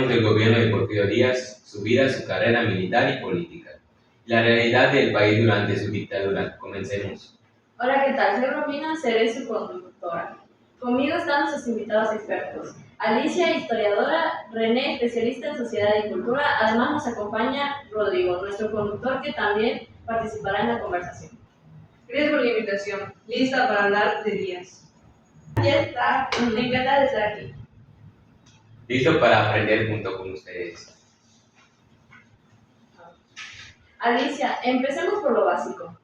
hablaremos del gobierno de Porfirio Díaz, su vida, su carrera militar y política, y la realidad del país durante su dictadura. Comencemos. Hola, ¿qué tal? Soy Romina, seré su conductora. Conmigo están nuestros invitados expertos. Alicia, historiadora; René, especialista en sociedad y cultura. Además nos acompaña Rodrigo, nuestro conductor, que también participará en la conversación. Gracias por la invitación. Lista para hablar de Díaz. Ya está, me encanta de estar aquí. Listo para aprender junto con ustedes. Alicia, empecemos por lo básico.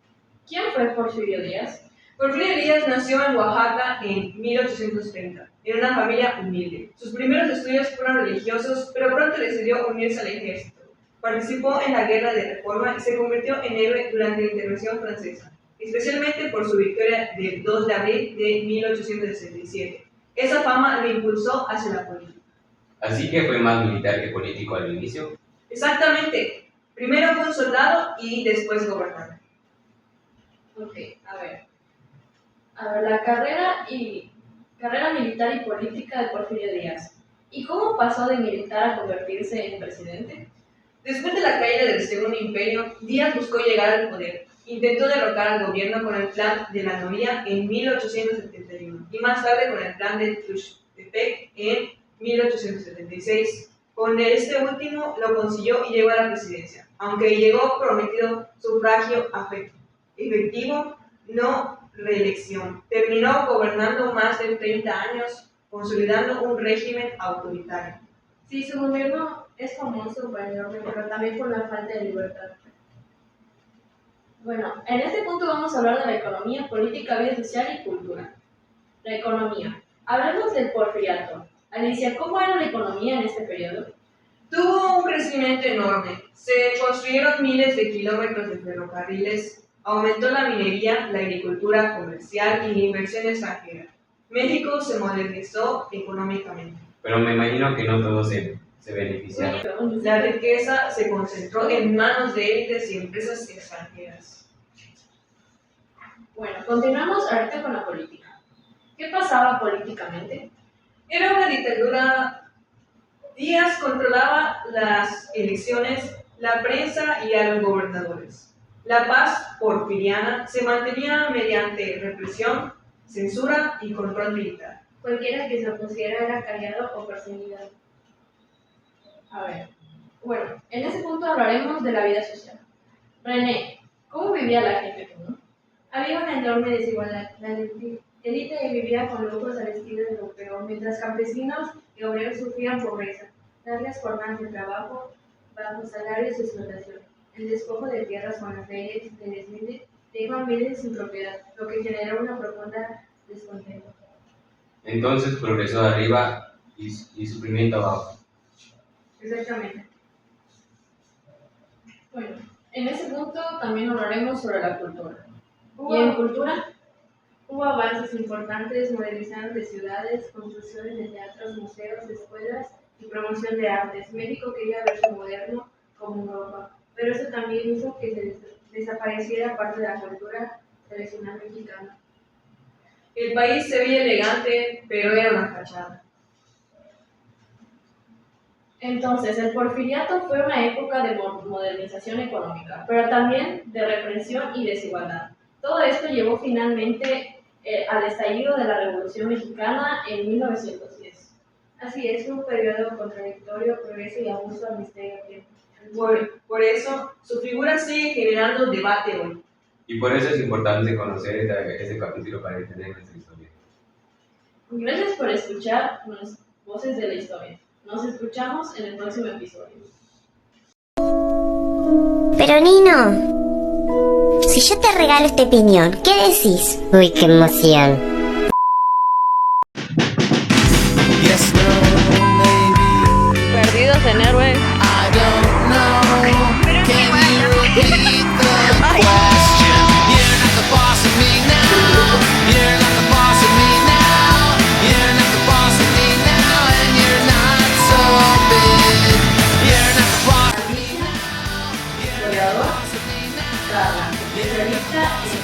¿Quién fue Porfirio Díaz? Porfirio Díaz nació en Oaxaca en 1830, en una familia humilde. Sus primeros estudios fueron religiosos, pero pronto decidió unirse al ejército. Participó en la Guerra de Reforma y se convirtió en héroe durante la intervención francesa, especialmente por su victoria del 2 de abril de 1867. Esa fama lo impulsó hacia la política. Así que fue más militar que político al inicio. Exactamente. Primero fue un soldado y después gobernador. Ok, a ver, la carrera militar y política de Porfirio Díaz. ¿Y cómo pasó de militar a convertirse en presidente? Después de la caída del Segundo Imperio, Díaz buscó llegar al poder. Intentó derrocar al gobierno con el Plan de la Noria en 1871 y más tarde con el Plan de Tuxtepec en 1876. Con este último lo consiguió y llegó a la presidencia, aunque llegó prometido sufragio efectivo, no reelección. Terminó gobernando más de 30 años, consolidando un régimen autoritario. Sí, su gobierno es famoso por el orden, pero también por la falta de libertad. Bueno, en este punto vamos a hablar de la economía, política, vida social y cultura. La economía. Hablemos del porfiriato. Alicia, ¿cómo era la economía en este periodo? Tuvo un crecimiento enorme. Se construyeron miles de kilómetros de ferrocarriles, aumentó la minería, la agricultura comercial y la inversión extranjera. México se modernizó económicamente. Pero me imagino que no todos se beneficiaron. La riqueza se concentró en manos de élites y empresas extranjeras. Bueno, continuamos ahorita con la política. ¿Qué pasaba políticamente? Era una dictadura. Díaz controlaba las elecciones, la prensa y a los gobernadores. La paz porfiriana se mantenía mediante represión, censura y control militar. Cualquiera que se opusiera era callado o perseguido. Bueno, en ese punto hablaremos de la vida social. René, ¿cómo vivía la gente común? Había una enorme desigualdad. La élite vivía con lujos al estilo europeo, mientras campesinos y obreros sufrían pobreza, largas jornadas de trabajo, bajos salarios y explotación, el despojo de tierras con las leyes de deslinde dejan miles sin propiedad, lo que generó una profunda descontento. Entonces progresó arriba y sufrimiento abajo. Exactamente. Bueno, en ese punto también hablaremos sobre la cultura. ¿Y en cultura? Hubo avances importantes, modernización de ciudades, construcciones de teatros, museos, escuelas y promoción de artes. México quería verse moderno como Europa, pero eso también hizo que se desapareciera parte de la cultura tradicional mexicana. El país se veía elegante, pero era una fachada. Entonces, el porfiriato fue una época de modernización económica, pero también de represión y desigualdad. Todo esto llevó finalmente al estallido de la Revolución Mexicana en 1910. Así es, un periodo contradictorio, progreso y abuso al misterio tiempo. Por eso, su figura sigue generando debate hoy. Y por eso es importante conocer este capítulo para entender nuestra historia. Gracias por escuchar las voces de la historia. Nos escuchamos en el próximo episodio. Pero Nino, si yo te regalo este piñón, ¿qué decís? Uy, qué emoción. Perdidos en héroes. Especialista en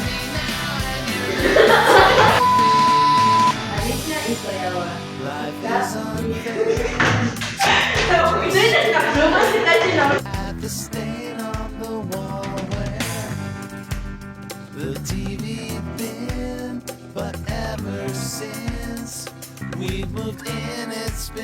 the stain on the wall where the TV been. But ever since we've moved in, it's been